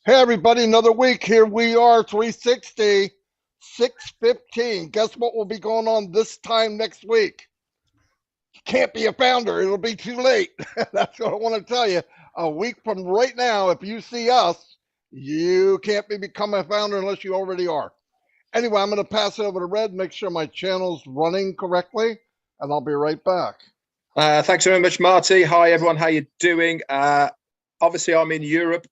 Hey everybody, another week. Here we are, 360, 6:15. Guess what will be going on this time next week? Can't be a founder. It'll be too late. That's what I want to tell you. A week from right now, if you see us, you can't become a founder unless you already are. Anyway, I'm going to pass it over to Red, make sure my channel's running correctly, and I'll be right back. Thanks very much, Marty. Hi, everyone. How you doing? Obviously, I'm in Europe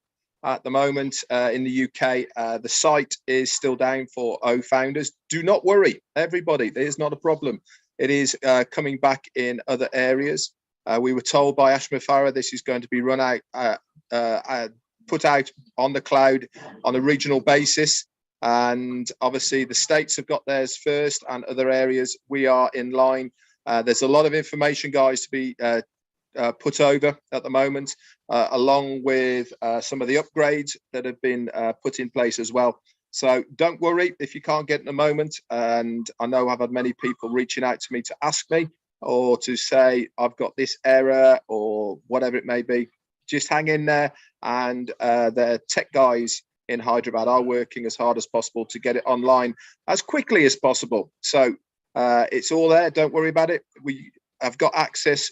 at the moment, in the UK. The site is still down for founders. Do not worry, everybody. There's not a problem. It is coming back in other areas. We were told by Ashma Farah this is going to be run out, put out on the cloud on a regional basis. And obviously, the states have got theirs first, and other areas we are in line. There's a lot of information, guys, to be put over at the moment, along with some of the upgrades that have been put in place as well. So don't worry if you can't get in a moment. And I know I've had many people reaching out to me to ask me or to say, I've got this error or whatever it may be. Just hang in there. And the tech guys in Hyderabad are working as hard as possible to get it online as quickly as possible. So it's all there. Don't worry about it. We have got access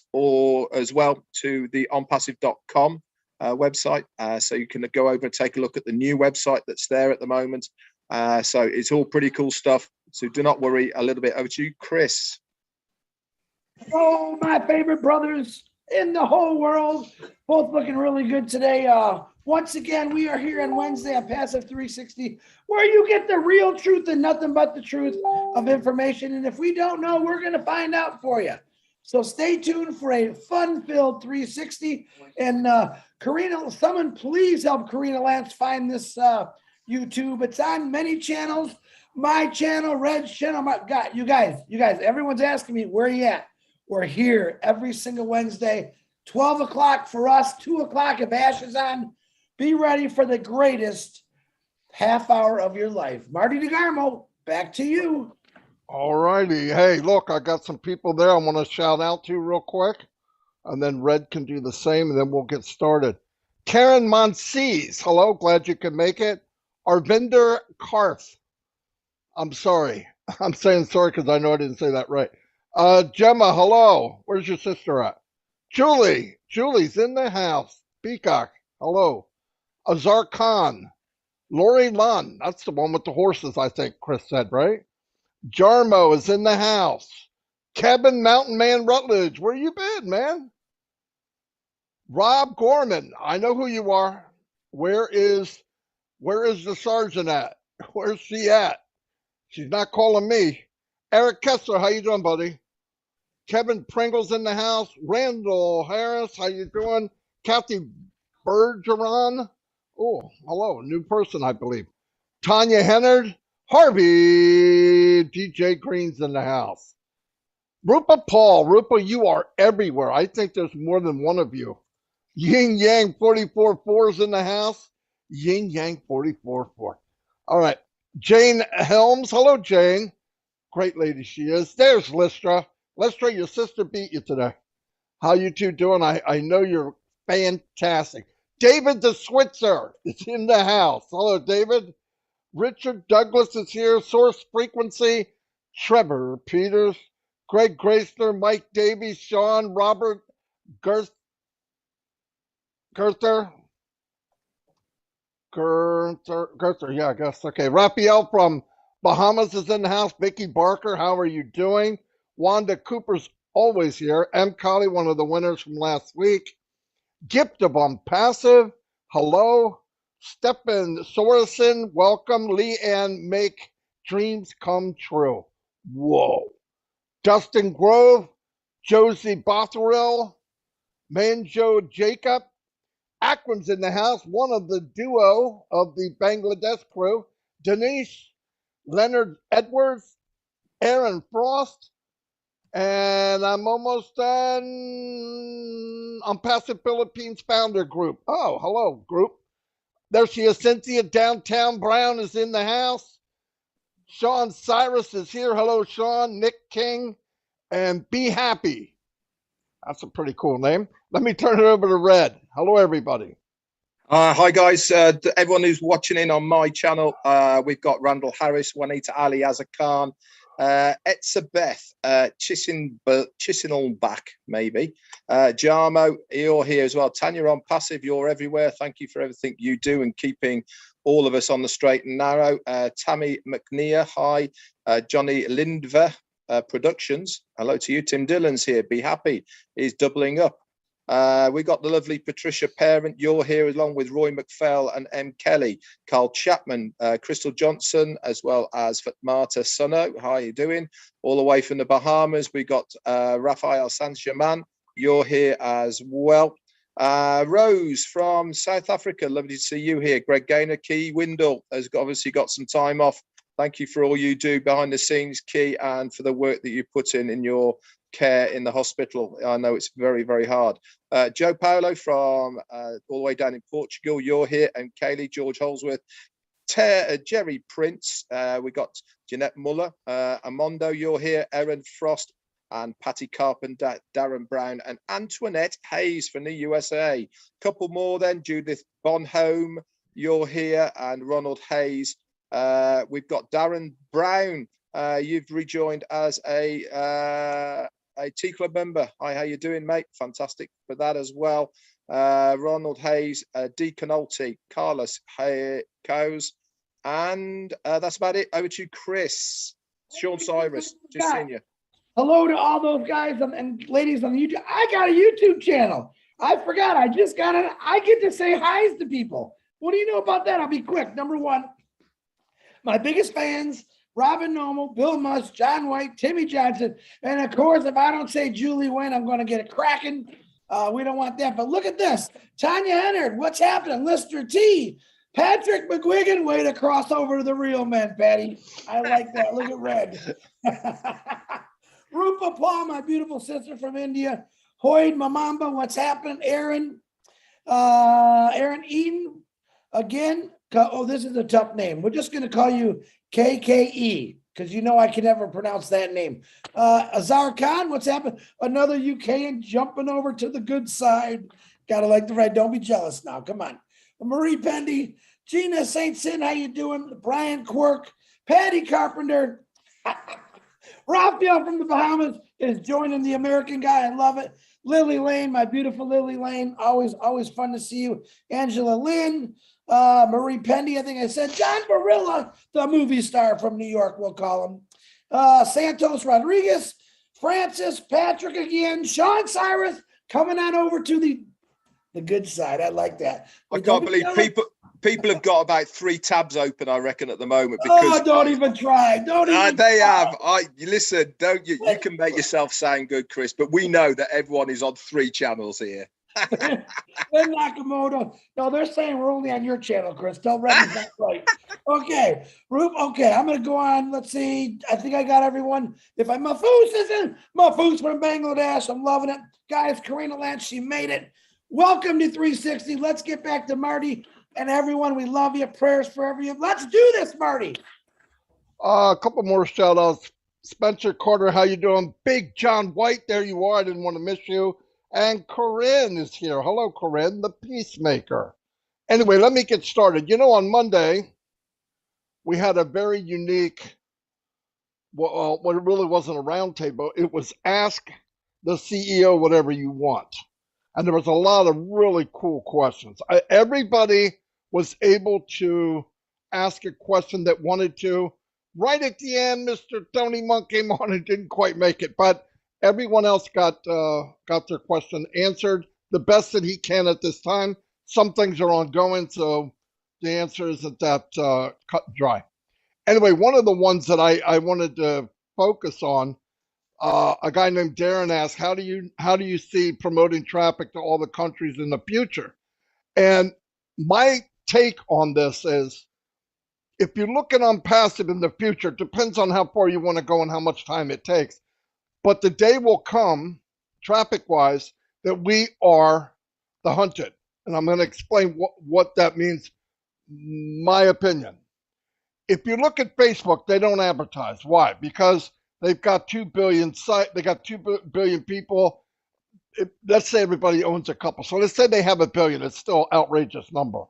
as well to the onpassive.com website. So you can go over and take a look at the new website that's there at the moment. So it's all pretty cool stuff. So do not worry. A little bit over to you, Chris. Oh, my favorite brothers in the whole world. Both looking really good today. Once again, we are here on Wednesday on Passive 360, where you get the real truth and nothing but the truth of information. And if we don't know, we're going to find out for you. So stay tuned for a fun-filled 360. And Karina, someone please help Karina Lance find this YouTube. It's on many channels. My channel, Red's channel. God, you guys, everyone's asking me, where are you at? We're here every single Wednesday, 12 o'clock for us, 2 o'clock if Ash is on. Be ready for the greatest half hour of your life. Marty DeGarmo, back to you. All righty. Hey, look, I got some people there I want to shout out to real quick, and then Red can do the same, and then we'll get started. Karen Monsees, hello, glad you could make it. Arvinder Karth, I'm sorry. I'm saying sorry because I know I didn't say that right. Gemma, hello. Where's your sister at? Julie's in the house. Peacock, hello. Azar Khan, Lori Lund, that's the one with the horses, I think Chris said, right? Jarmo is in the house. Kevin Mountain Man Rutledge, where you been, man? Rob Gorman, I know who you are. Where is the sergeant at? Where's she at? She's not calling me. Eric Kessler, how you doing, buddy? Kevin Pringle's in the house. Randall Harris, how you doing? Kathy Bergeron. Oh, hello, new person, I believe. Tanya Hennard. Harvey, DJ Green's in the house. Rupa Paul, you are everywhere. I think there's more than one of you. Yin Yang 44-4's in the house. Yin Yang 44-4. All right. Jane Helms. Hello, Jane. Great lady she is. There's Listra. Listra, your sister beat you today. How you two doing? I know you're fantastic. David the Switzer is in the house. Hello, David. Richard Douglas is here. Source Frequency. Trevor Peters. Greg Graysler. Mike Davies. Sean. Robert Gerther. Yeah, I guess. Okay. Raphael from Bahamas is in the house. Vicky Barker, how are you doing? Wanda Cooper's always here. M. Colley, one of the winners from last week. Gift of Passive. Hello. Stephen Sorensen, welcome. Leanne, make dreams come true. Whoa. Dustin Grove, Josie Botherill, Manjo Jacob, Akron's in the house, one of the duo of the Bangladesh crew, Denise, Leonard Edwards, Aaron Frost, and I'm almost done. Passive Philippines Founder Group. Oh, hello, group. There she is, Cynthia. Downtown Brown is in the house. Sean Cyrus is here. Hello, Sean. Nick King. And Be Happy. That's a pretty cool name. Let me turn it over to Red. Hello, everybody. Hi guys, everyone who's watching in on my channel. We've got Randall Harris, Juanita Ali, Azza Khan, Etza Beth, Chisinelbach, maybe. Jarmo, you're here as well. Tanya on Passive, you're everywhere. Thank you for everything you do and keeping all of us on the straight and narrow. Tammy McNear, hi. Johnny Lindver Productions, hello to you. Tim Dillon's here, be happy, he's doubling up. We got the lovely Patricia Parent, you're here along with Roy McFell and M. Kelly, Carl Chapman, Crystal Johnson, as well as Fatmata Sunno. How are you doing? All the way from the Bahamas, we got Rafael Saint-Germain, you're here as well. Rose from South Africa, lovely to see you here. Greg Gaynor, Key Windle has obviously got some time off. Thank you for all you do behind the scenes, Key, and for the work that you put in your care in the hospital. I know it's very, very hard. Joe Paulo from all the way down in Portugal, you're here, and Kaylee, George Holsworth, Jerry Prince, we got Jeanette Muller, Amondo, you're here, Erin Frost, and Patty Carpenter, Darren Brown, and Antoinette Hayes from the USA. Couple more then, Judith Bonhomme, you're here, and Ronald Hayes. We've got Darren Brown, you've rejoined as a T Club member. Hi, how you doing, mate? Fantastic for that as well. Ronald Hayes, Deacon Olty, Carlos Cows, and that's about it. Over to Chris. Sean Cyrus, just seen you. Hello to all those guys and ladies on YouTube. I got a YouTube channel. I forgot. I just got it. I get to say hi's to people. What do you know about that? I'll be quick. Number one, my biggest fans, Robin Normal, Bill Musk, John White, Timmy Johnson, and of course, if I don't say Julie Wynn, I'm going to get it cracking. We don't want that. But look at this. Tanya Hennard, what's happening? Lister T. Patrick McGuigan, way to cross over to the real men, Patty. I like that. Look at Red. Rupa Paul, my beautiful sister from India. Hoyd Mamamba, what's happening? Aaron Eden, again. Oh, this is a tough name. We're just going to call you KKE because you know I can never pronounce that name. Azar Khan, what's happened? Another UKan jumping over to the good side. Got to like the right. Don't be jealous now. Come on. Marie Pendy, Gina St. Sin, how you doing? Brian Quirk, Patty Carpenter. Raphael from the Bahamas is joining the American guy. I love it. Lily Lane, my beautiful Lily Lane. Always fun to see you. Angela Lynn, Marie Pendy, I think I said. John Barilla, the movie star from New York, we'll call him. Santos Rodriguez, Francis, Patrick again, Sean Cyrus, coming on over to the good side. I like that. I can't believe people have got about 3 tabs open, I reckon, at the moment. Because don't even try. Don't even they try. have. Listen, don't you? You can make yourself sound good, Chris, but we know that everyone is on 3 channels here. Then Nakamoto. No, they're saying we're only on your channel, Chris. Tell Red is not right. Okay, Rube. Okay, I'm gonna go on. Let's see. I think I got everyone. If I'm Mahfouz isn't Mahfouz from Bangladesh. I'm loving it, guys. Karina Lance, she made it. Welcome to 360. Let's get back to Marty and everyone. We love you. Prayers for everyone. Let's do this, Marty. A couple more shout outs. Spencer Carter, how you doing? Big John White, there you are. I didn't want to miss you. And Corinne is here. Hello, Corinne, the peacemaker. Anyway, let me get started. You know, on Monday, we had a very unique, well, it really wasn't a roundtable. It was ask the CEO whatever you want. And there was a lot of really cool questions. Everybody was able to ask a question that wanted to. Right at the end, Mr. Tony Monk came on and didn't quite make it, but everyone else got their question answered the best that he can at this time. Some things are ongoing, so the answer isn't that cut and dry. Anyway, one of the ones that I wanted to focus on, a guy named Darren asked, how do you see promoting traffic to all the countries in the future? And my take on this is, if you're looking on passive in the future, it depends on how far you want to go and how much time it takes. But the day will come, traffic-wise, that we are the hunted. And I'm going to explain what that means, my opinion. If you look at Facebook, they don't advertise. Why? Because they've got 2 billion they got 2 billion people. let's say everybody owns a couple. So let's say they have 1 billion. It's still an outrageous number.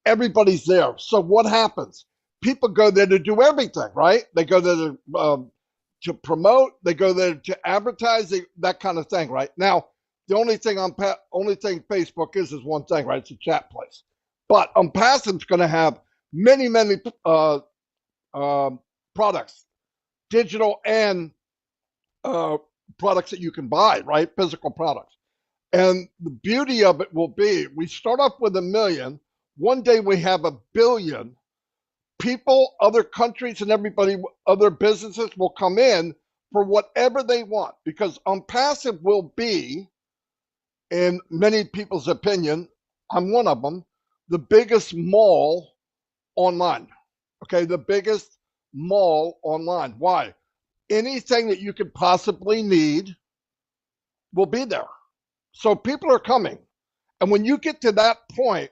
Everybody's there. So what happens? People go there to do everything, right? They go there to promote. They go there to advertise. That kind of thing, right? Now, the only thing Facebook is one thing, right? It's a chat place. But Passive's going to have many products, digital and products that you can buy, right? Physical products. And the beauty of it will be, we start off with 1 million. One day we have 1 billion. People, other countries, and everybody, other businesses will come in for whatever they want, because Passive will be, in many people's opinion, I'm one of them, the biggest mall online. Okay, the biggest mall online. Why? Anything that you could possibly need will be there. So people are coming. And when you get to that point,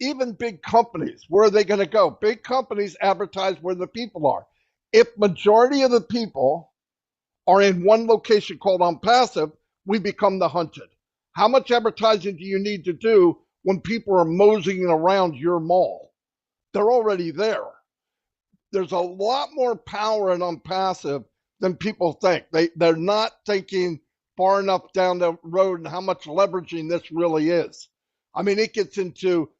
even big companies, where are they going to go? Big companies advertise where the people are. If majority of the people are in one location called Passive, we become the hunted. How much advertising do you need to do when people are moseying around your mall? They're already there. There's a lot more power in Passive than people think. They're not thinking far enough down the road and how much leveraging this really is. I mean, it gets into,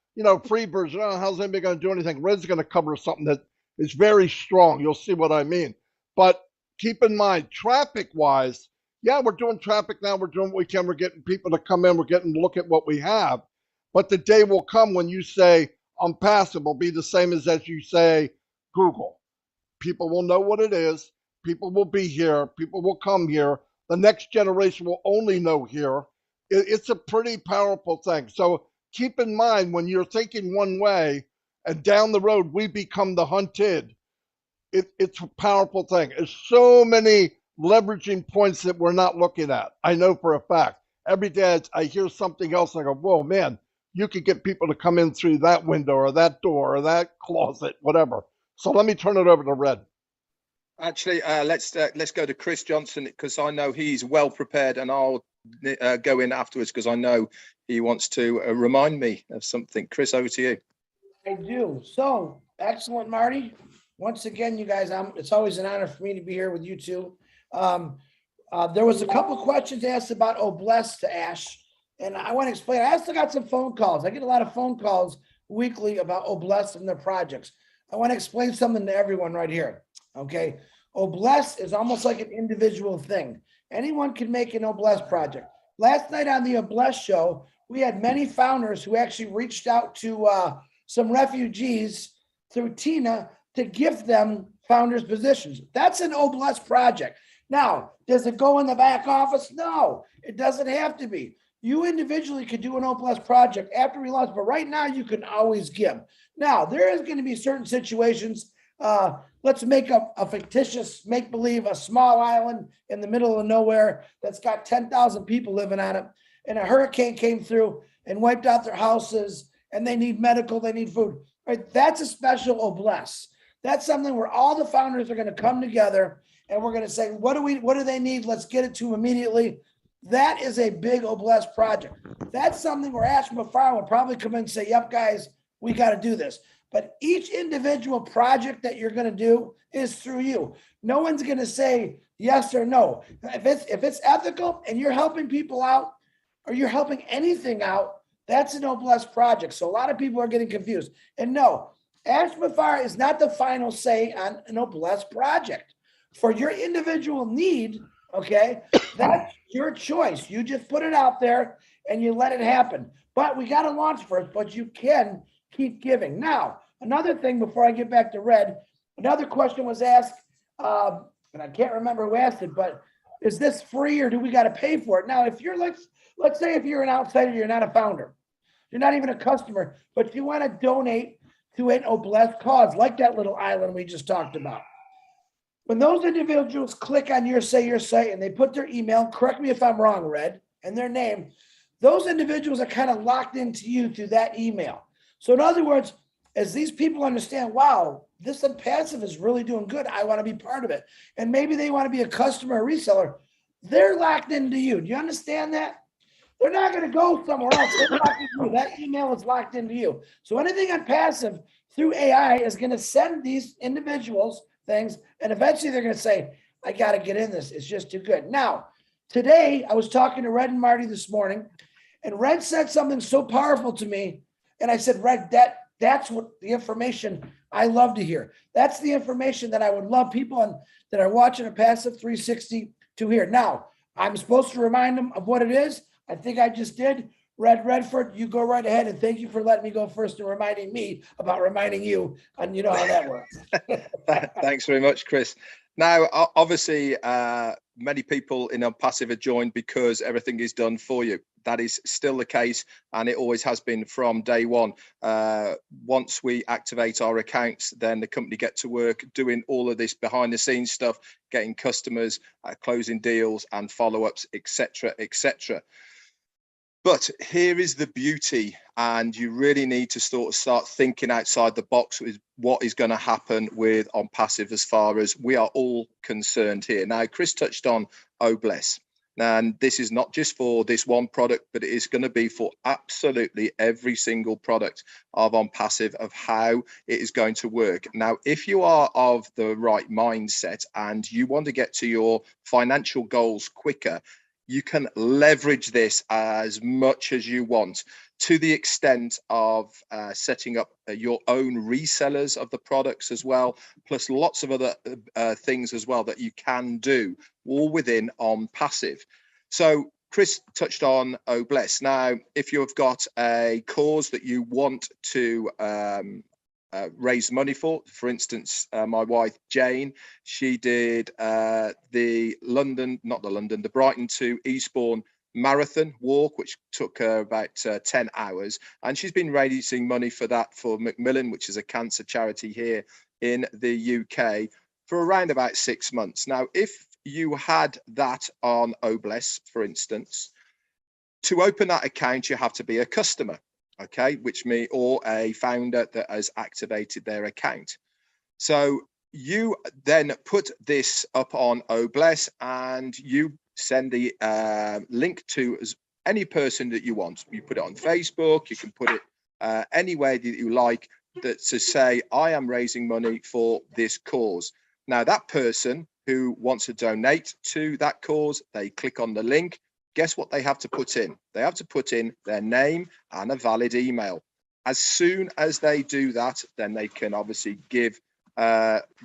free version. Oh, how's anybody going to do anything? Red's going to cover something that is very strong. You'll see what I mean. But keep in mind, traffic-wise, yeah, we're doing traffic now. We're doing what we can. We're getting people to come in. We're getting to look at what we have. But the day will come when you say Passive will be the same as you say Google. People will know what it is. People will be here. People will come here. The next generation will only know here. It's a pretty powerful thing. So keep in mind, when you're thinking one way and down the road we become the hunted, it's a powerful thing. There's so many leveraging points that we're not looking at. I know for a fact. Every day I hear something else and I go, whoa, man, you could get people to come in through that window or that door or that closet, whatever. So let me turn it over to Red. Actually, let's go to Chris Johnson, because I know he's well prepared, and I'll go in afterwards because I know he wants to remind me of something. Chris, over to you. I do. So excellent, Marty. Once again, you guys, it's always an honor for me to be here with you two. There was a couple questions asked about Oblast to Ash, and I want to explain. I also got some phone calls. I get a lot of phone calls weekly about Oblast and their projects. I want to explain something to everyone right here. Okay. Oblast is almost like an individual thing. Anyone can make an Oblast project. Last night on the Oblast show, we had many founders who actually reached out to some refugees through Tina to give them founders positions. That's an Oblast project. Now, does it go in the back office? No, it doesn't have to be. You individually could do an Oblast project after we launch, but right now you can always give. Now, there is going to be certain situations. Let's make a fictitious make-believe, a small island in the middle of nowhere that's got 10,000 people living on it, and a hurricane came through and wiped out their houses, and they need medical, they need food. Right? That's a special Oblast. That's something where all the founders are going to come together, and we're going to say, what do they need? Let's get it to them immediately. That is a big Oblast project. That's something where Ash Muzaffar would probably come in and say, yep, guys, we got to do this. But each individual project that you're going to do is through you. No one's going to say yes or no. If it's ethical and you're helping people out, or you're helping anything out, that's an Oblast project. So a lot of people are getting confused. And no, Ash Muzaffar is not the final say on an Oblast project. For your individual need, okay, that's your choice. You just put it out there and you let it happen. But we got to launch first, but you can keep giving. Now, another thing before I get back to Red, another question was asked, and I can't remember who asked it, but is this free or do we got to pay for it? Now, if you're like, let's say if you're an outsider, you're not a founder, you're not even a customer, but you want to donate to an Oblast cause, like that little island we just talked about. When those individuals click on your site and they put their email, correct me if I'm wrong, Red, and their name, those individuals are kind of locked into you through that email. So in other words, as these people understand, wow, this passive is really doing good, I want to be part of it. And maybe they want to be a customer or reseller, they're locked into you. Do you understand that? They're not going to go somewhere else. They're locked into you. That email is locked into you. So anything on passive through AI is going to send these individuals things, and eventually they're going to say, I got to get in this. It's just too good. Now, today I was talking to Red and Marty this morning, and Red said something so powerful to me. And I said, Red, that's what the information I love to hear. That's the information that I would love people that are watching a Passive 360 to hear. Now, I'm supposed to remind them of what it is. I think I just did. Redfern, you go right ahead, and thank you for letting me go first and reminding me about reminding you, and you know how that works. Thanks very much, Chris. Now, obviously, many people in Unpassive are joined because everything is done for you. That is still the case, and it always has been from day one. Once we activate our accounts, then the company get to work doing all of this behind the scenes stuff, getting customers, closing deals and follow-ups, etc., etc. But here is the beauty, and you really need to start thinking outside the box with what is going to happen with Unpassive as far as we are all concerned here. Now, Chris touched on Bless. And this is not just for this one product, but it is going to be for absolutely every single product of Unpassive, of how it is going to work. Now, if you are of the right mindset and you want to get to your financial goals quicker, you can leverage this as much as you want, to the extent of setting up your own resellers of the products as well, plus lots of other things as well that you can do, all within Unpassive. So Chris touched on Bless. Now, if you've got a cause that you want to raise money for instance, my wife Jane, she did the Brighton to Eastbourne marathon walk, which took her about 10 hours, and she's been raising money for that for Macmillan, which is a cancer charity here in the UK, for around about 6 months. Now, if you had that on Bless, for instance, to open that account you have to be a customer, okay, or a founder that has activated their account. So you then put this up on Bless, and you send the link to any person that you want. You put it on Facebook, you can put it anywhere that you like, that to say, I am raising money for this cause. Now, that person who wants to donate to that cause, they click on the link. Guess what they have to put in? They have to put in their name and a valid email. As soon as they do that, then they can obviously give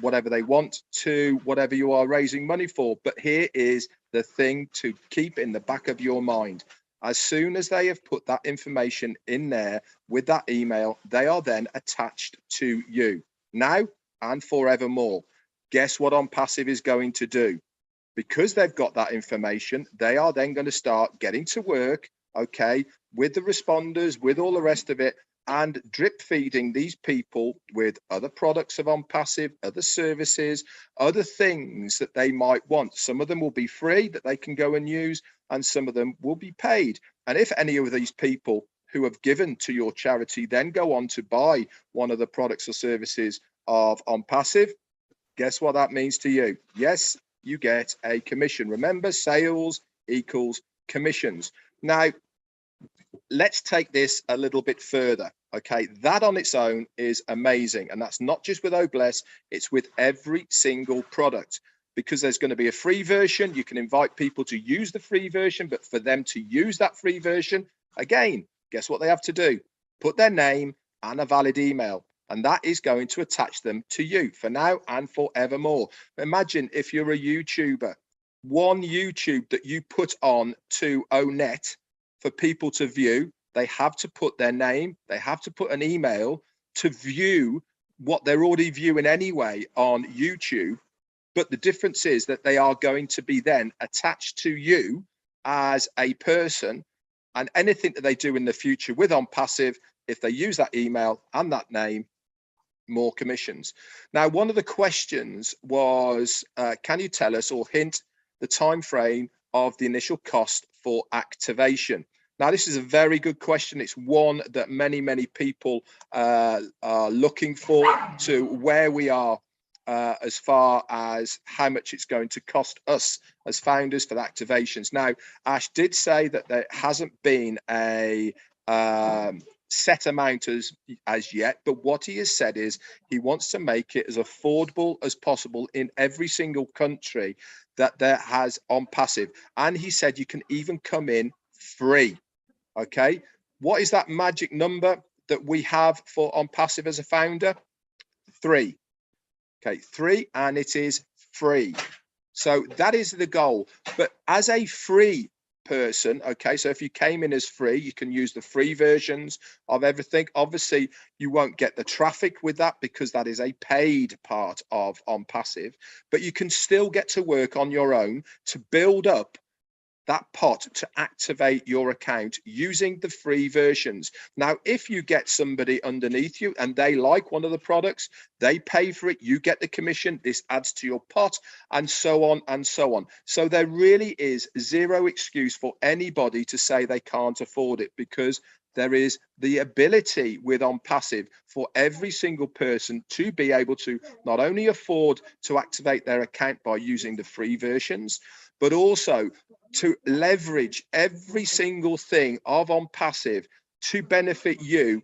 whatever they want to whatever you are raising money for. But here is the thing to keep in the back of your mind. As soon as they have put that information in there with that email, they are then attached to you now and forevermore. Guess what Unpassive is going to do? Because they've got that information, they are then going to start getting to work, okay, with the responders, with all the rest of it, and drip feeding these people with other products of Unpassive, other services, other things that they might want. Some of them will be free that they can go and use, and some of them will be paid. And if any of these people who have given to your charity then go on to buy one of the products or services of Unpassive, guess what that means to you? Yes, you get a commission. Remember, sales equals commissions. Now, let's take this a little bit further. Okay, that on its own is amazing. And that's not just with Bless, it's with every single product, because there's going to be a free version. You can invite people to use the free version, but for them to use that free version, again, guess what they have to do? Put their name and a valid email. And that is going to attach them to you for now and forevermore. Imagine if you're a YouTuber, one YouTube that you put on to Onet for people to view, they have to put their name, they have to put an email to view what they're already viewing anyway on YouTube. But the difference is that they are going to be then attached to you as a person, and anything that they do in the future with Unpassive, if they use that email and that name, more commissions. Now, one of the questions was, can you tell us or hint the time frame of the initial cost for activation? Now, this is a very good question. It's one that many people are looking for, to where we are as far as how much it's going to cost us as founders for the activations. Now, Ash did say that there hasn't been a set amount as yet, but what he has said is he wants to make it as affordable as possible in every single country that there has on passive. And he said you can even come in free. Okay, what is that magic number that we have for on passive as a founder? 3. Okay, 3, and it is free. So that is the goal. But as a free person, okay, so if you came in as free, you can use the free versions of everything. Obviously, you won't get the traffic with that because that is a paid part of on passive, but you can still get to work on your own to build up that pot to activate your account using the free versions. Now, if you get somebody underneath you and they like one of the products, they pay for it, you get the commission, this adds to your pot, and so on and so on. So there really is zero excuse for anybody to say they can't afford it, because there is the ability with on passive for every single person to be able to not only afford to activate their account by using the free versions, but also to leverage every single thing of on passive to benefit you,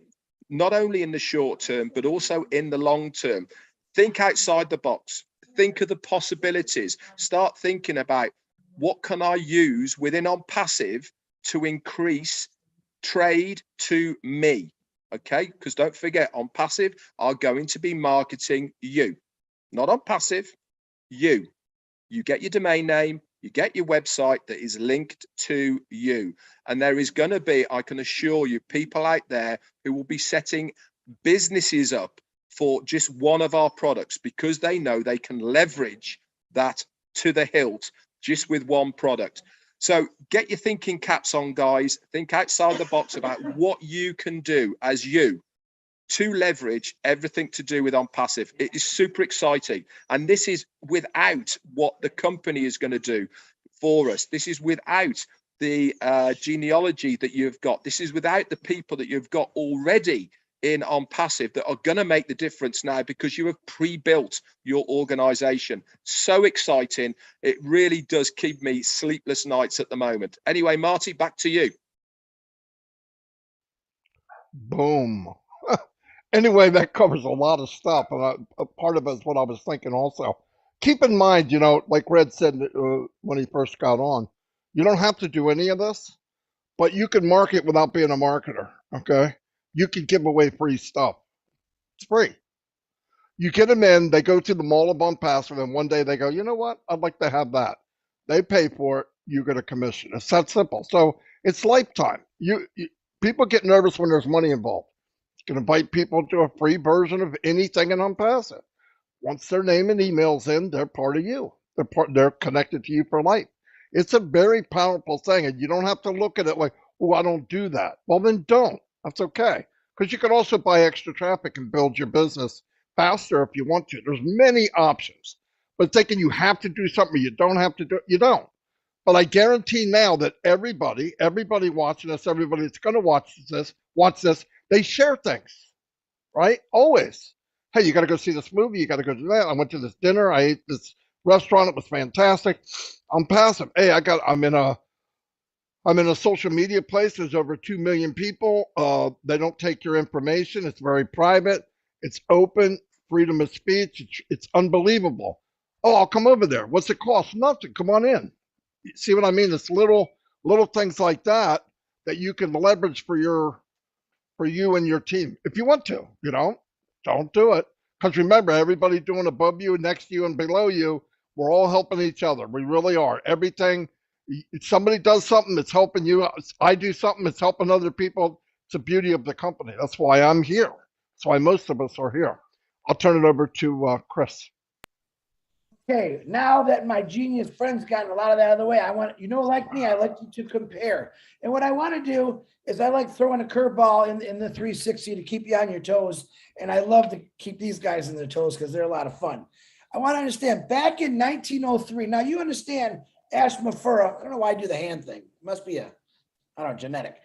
not only in the short term, but also in the long term. Think outside the box. Think of the possibilities. Start thinking about what can I use within on passive to increase trade to me. Okay, because don't forget, on passive are going to be marketing you, not on passive, you. You get your domain name, you get your website that is linked to you. And there is going to be, I can assure you, people out there who will be setting businesses up for just one of our products because they know they can leverage that to the hilt just with one product. So get your thinking caps on, guys. Think outside the box about what you can do as you to leverage everything to do with on passive. It is super exciting. And this is without what the company is going to do for us. This is without the genealogy that you've got. This is without the people that you've got already in on passive that are going to make the difference now because you have pre-built your organization. So exciting. It really does keep me sleepless nights at the moment. Anyway, Marty, back to you. Boom. Anyway, that covers a lot of stuff, and a part of it is what I was thinking also. Keep in mind, like Red said when he first got on, you don't have to do any of this, but you can market without being a marketer, okay? You can give away free stuff. It's free. You get them in, they go to the mall of on passive, and one day they go, you know what? I'd like to have that. They pay for it, you get a commission. It's that simple. So it's lifetime. People get nervous when there's money involved. Can invite people to a free version of anything in Unpassive. Once their name and email's in, they're part of you. They're connected to you for life. It's a very powerful thing, and you don't have to look at it like, oh, I don't do that. Well, then don't. That's okay. Because you can also buy extra traffic and build your business faster if you want to. There's many options. But thinking you have to do something you don't have to do, you don't. But I guarantee now that everybody watching this, everybody that's going to watch this, they share things, right? Always. Hey, you got to go see this movie. You got to go do that. I went to this dinner. I ate this restaurant. It was fantastic. I'm passive. Hey, I'm in a social media place. There's over 2 million people. They don't take your information. It's very private. It's open. Freedom of speech. It's unbelievable. Oh, I'll come over there. What's it cost? Nothing. Come on in. See what I mean? It's little things like that you can leverage for you and your team. If you want to, don't do it. Because remember, everybody doing above you, next to you, and below you, we're all helping each other. We really are. Everything, if somebody does something, it's helping you. I do something, it's helping other people. It's the beauty of the company. That's why I'm here. That's why most of us are here. I'll turn it over to Chris. Okay, now that my genius friend's gotten a lot of that out of the way, like me, I like to compare. And what I want to do is I like throwing a curveball in the 360 to keep you on your toes. And I love to keep these guys on their toes because they're a lot of fun. I want to understand, back in 1903, now you understand Ash Mafura, I don't know why I do the hand thing. It must be genetic.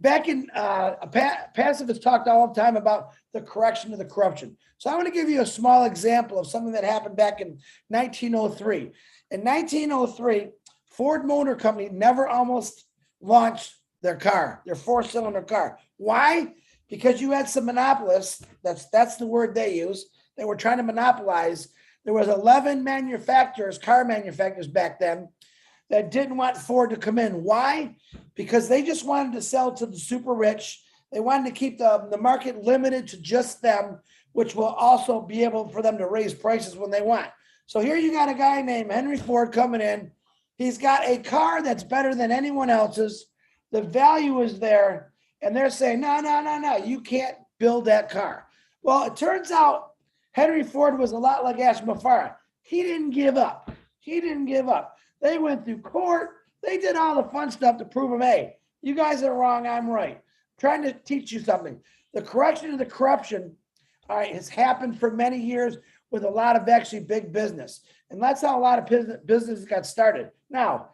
back in Passive has talked all the time about the correction of the corruption. So I want to give you a small example of something that happened back in 1903. In 1903, Ford Motor Company never almost launched their car, their four-cylinder car. Why? Because you had some monopolists, that's the word they use, they were trying to monopolize. There was 11 manufacturers, car manufacturers back then, that didn't want Ford to come in. Why? Because they just wanted to sell to the super rich. They wanted to keep the market limited to just them, which will also be able for them to raise prices when they want. So here you got a guy named Henry Ford coming in. He's got a car that's better than anyone else's. The value is there. And they're saying, no, you can't build that car. Well, it turns out Henry Ford was a lot like Ashma Farah. He didn't give up. They went through court. They did all the fun stuff to prove him, hey, you guys are wrong, I'm right. I'm trying to teach you something. The correction of the corruption, all right, has happened for many years with a lot of actually big business. And that's how a lot of businesses got started. Now,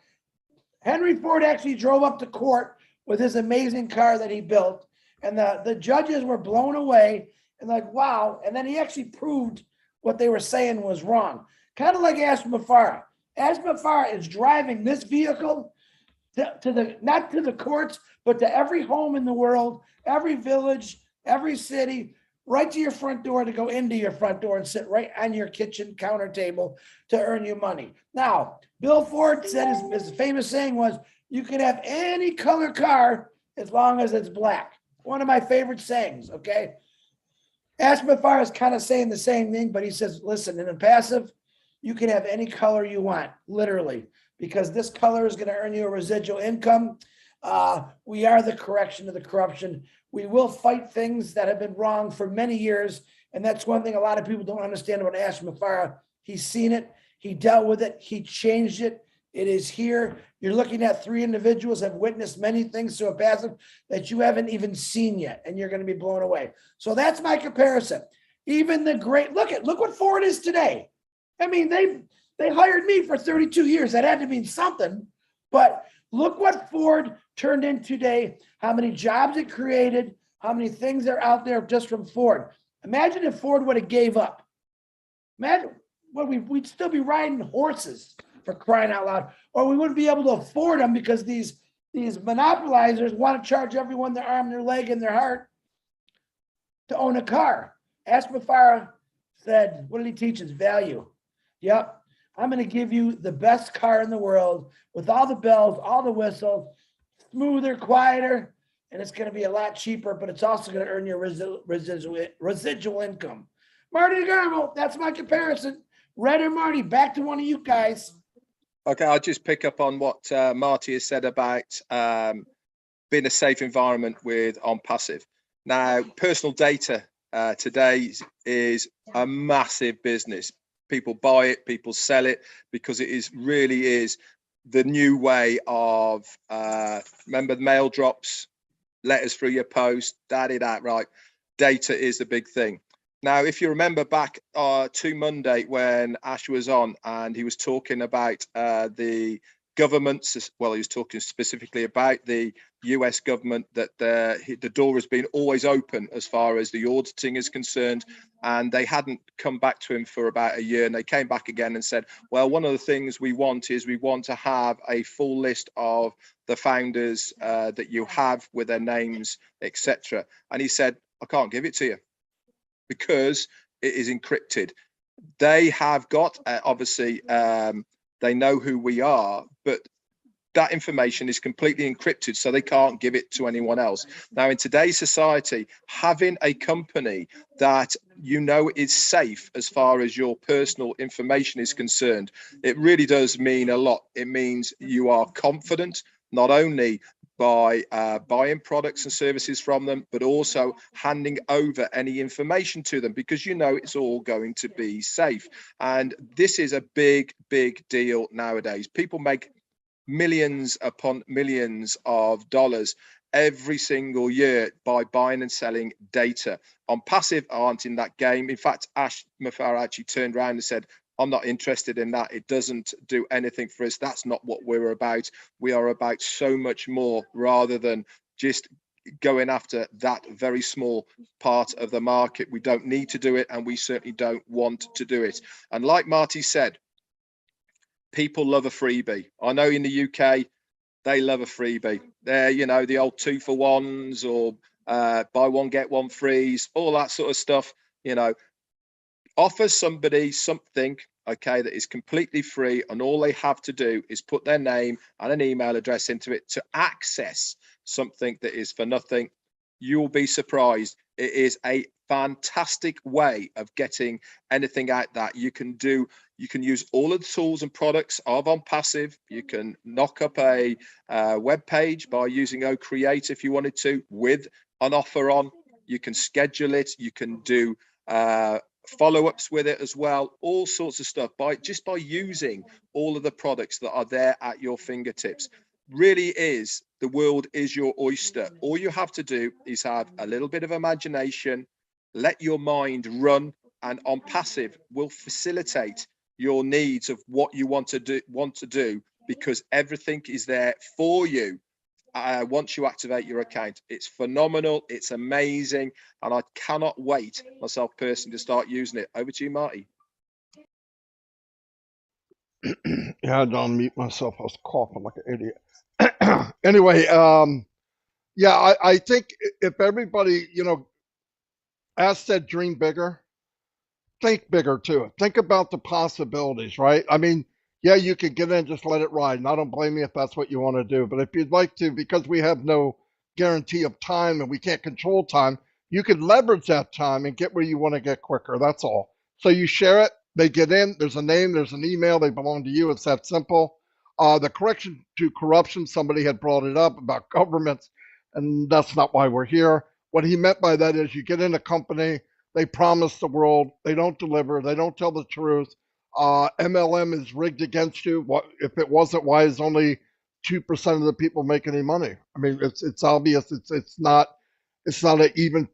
Henry Ford actually drove up to court with his amazing car that he built. And the judges were blown away and like, wow. And then he actually proved what they were saying was wrong. Kind of like Ashma Farah. Ashma Farah is driving this vehicle to the, not to the courts, but to every home in the world, every village, every city, right to your front door to go into your front door and sit right on your kitchen counter table to earn you money. Now, Bill Ford said his famous saying was, you can have any color car as long as it's black. One of my favorite sayings, okay? Ashma Farah is kind of saying the same thing, but he says, listen, in a passive, you can have any color you want, literally, because this color is going to earn you a residual income. We are the correction of the corruption. We will fight things that have been wrong for many years. And that's one thing a lot of people don't understand about Ashma Farah. He's seen it. He dealt with it. He changed it. It is here. You're looking at three individuals have witnessed many things to a passive that you haven't even seen yet, and you're going to be blown away. So that's my comparison. Even the great, look what Ford is today. I mean, they hired me for 32 years. That had to mean something. But look what Ford turned in today, how many jobs it created, how many things are out there just from Ford. Imagine if Ford would have gave up. Imagine what we'd still be riding horses, for crying out loud, or we wouldn't be able to afford them because these monopolizers want to charge everyone their arm, their leg, and their heart to own a car. Ashma Farah said, what did he teach us? Value. Yep. I'm going to give you the best car in the world with all the bells, all the whistles, smoother, quieter, and it's going to be a lot cheaper, but it's also going to earn you residual income. Marty DeGarmo, that's my comparison. Red or Marty, back to one of you guys. Okay, I'll just pick up on what Marty has said about being a safe environment on passive. Now, personal data today is a massive business. People buy it, people sell it, because it really is the new way of, remember mail drops, letters through your post, that, right? Data is the big thing. Now, if you remember back to Monday when Ash was on and he was talking about the government, well, he was talking specifically about the US government, that the door has been always open as far as the auditing is concerned. And they hadn't come back to him for about a year. And they came back again and said, well, one of the things we want to have a full list of the founders that you have with their names, etc. And he said, I can't give it to you, because it is encrypted. They have got, obviously, they know who we are, but that information is completely encrypted, so they can't give it to anyone else. Now, in today's society, having a company that you know is safe as far as your personal information is concerned, it really does mean a lot. It means you are confident, not only by buying products and services from them, but also handing over any information to them, because you know it's all going to be safe. And this is a big deal nowadays. People make millions upon millions of dollars every single year by buying and selling data. On passive aren't in that game. In fact, Ash Farah actually turned around and said, I'm not interested in that. It doesn't do anything for us. That's not what we're about. We are about so much more, rather than just going after that very small part of the market. We don't need to do it, and we certainly don't want to do it. And like Marty said, people love a freebie. I know in the UK, they love a freebie. They're, you know, the old 2-for-1s or buy one, get one frees, all that sort of stuff. You know, offer somebody something, okay, that is completely free, and all they have to do is put their name and an email address into it to access something that is for nothing. You'll be surprised. It is a fantastic way of getting anything out that you can do. You can use all of the tools and products of On Passive. You can knock up a web page by using OCreate if you wanted to, with an offer on. You can schedule it. You can do follow-ups with it as well, all sorts of stuff by using all of the products that are there at your fingertips. Really is, the world is your oyster. All you have to do is have a little bit of imagination, let your mind run, and On Passive will facilitate your needs of what you want to do, because everything is there for you. Once you activate your account, it's phenomenal, it's amazing, and I cannot wait myself personally to start using it. Over to you, Marty. Yeah, I had to unmute myself. I was coughing like an idiot. Anyway, yeah, I think if everybody, you know, as said, dream bigger, think bigger too. Think about the possibilities, right? I mean, yeah, you could get in, just let it ride. And I don't blame you if that's what you want to do. But if you'd like to, because we have no guarantee of time and we can't control time, you could leverage that time and get where you want to get quicker. That's all. So you share it, they get in, there's a name, there's an email, they belong to you. It's that simple. The correction to corruption, somebody had brought it up about governments, and that's not why we're here. What he meant by that is you get in a company, they promise the world, they don't deliver, they don't tell the truth. MLM is rigged against you. What if it wasn't? Why is only 2% of the people make any money? I mean, it's obvious. It's not an even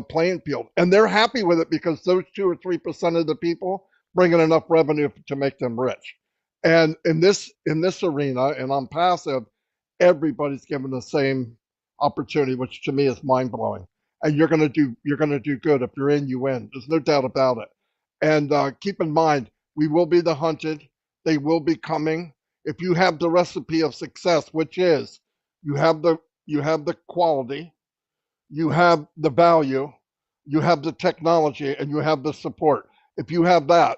playing field, and they're happy with it because those 2 or 3% of the people bring in enough revenue to make them rich. And in this arena, and on passive, everybody's given the same opportunity, which to me is mind blowing. And you're gonna do good. If you're in, you win. There's no doubt about it. And keep in mind, we will be the hunted. They will be coming. If you have the recipe of success, which is you have the quality, you have the value, you have the technology, and you have the support. If you have that,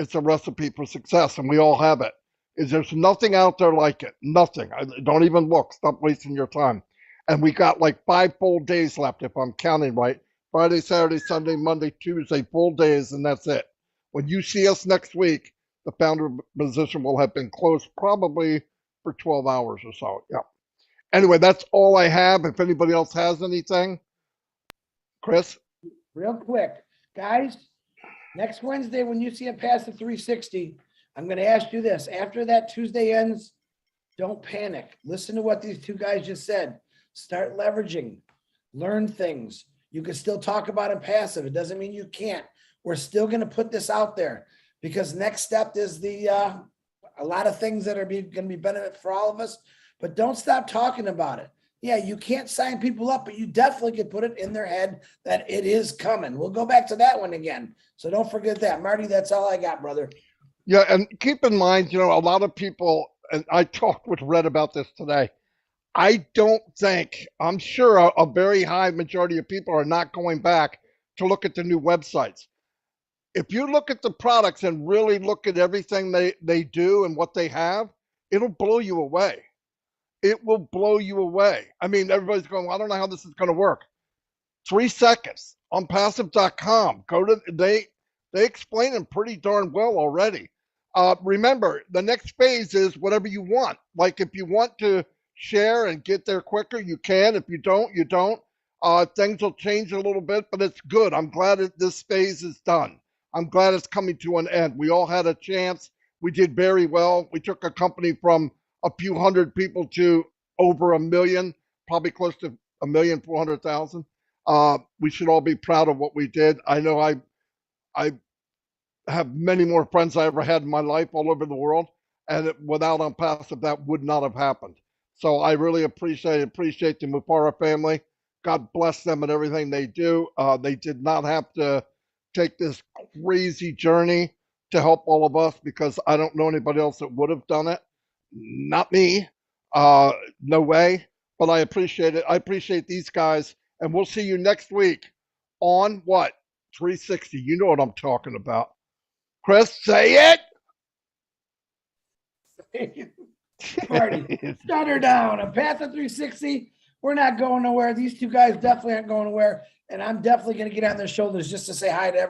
it's a recipe for success, and we all have it. There's nothing out there like it. Nothing. Don't even look. Stop wasting your time. And we got like 5 full days left, if I'm counting right. Friday, Saturday, Sunday, Monday, Tuesday, full days, and that's it. When you see us next week, the founder position will have been closed probably for 12 hours or so. Yeah. Anyway, that's all I have. If anybody else has anything, Chris? Real quick, guys, next Wednesday, when you see it past the 360, I'm going to ask you this. After that Tuesday ends, don't panic. Listen to what these two guys just said. Start leveraging. Learn things. You can still talk about it passive. It doesn't mean you can't. We're still going to put this out there because next step is a lot of things that are going to be benefit for all of us, but don't stop talking about it. Yeah, you can't sign people up, but you definitely could put it in their head that it is coming. We'll go back to that one again. So don't forget that. Marty, that's all I got, brother. Yeah, and keep in mind, you know, a lot of people, and I talked with Red about this today, I'm sure a very high majority of people are not going back to look at the new websites. If you look at the products and really look at everything they do and what they have, it'll blow you away. It will blow you away. I mean, everybody's going, well, I don't know how this is going to work. 3 seconds on passive.com. They explain them pretty darn well already. Remember, the next phase is whatever you want. Like if you want to share and get there quicker, you can. If you don't, you don't. Things will change a little bit, but it's good. I'm glad that this phase is done. I'm glad it's coming to an end. We all had a chance. We did very well. We took a company from a few hundred people to over 1 million, probably close to 1,400,000. We should all be proud of what we did. I know I have many more friends I ever had in my life all over the world, and without On Passive, that would not have happened. So I really appreciate the Mupara family. God bless them and everything they do. They did not have to take this crazy journey to help all of us because I don't know anybody else that would have done it. Not me. No way. But I appreciate it. I appreciate these guys. And we'll see you next week on what? 360. You know what I'm talking about. Chris, say it. Marty, shut her down. A Path of 360. We're not going nowhere. These two guys definitely aren't going nowhere. And I'm definitely going to get on their shoulders just to say hi to everyone.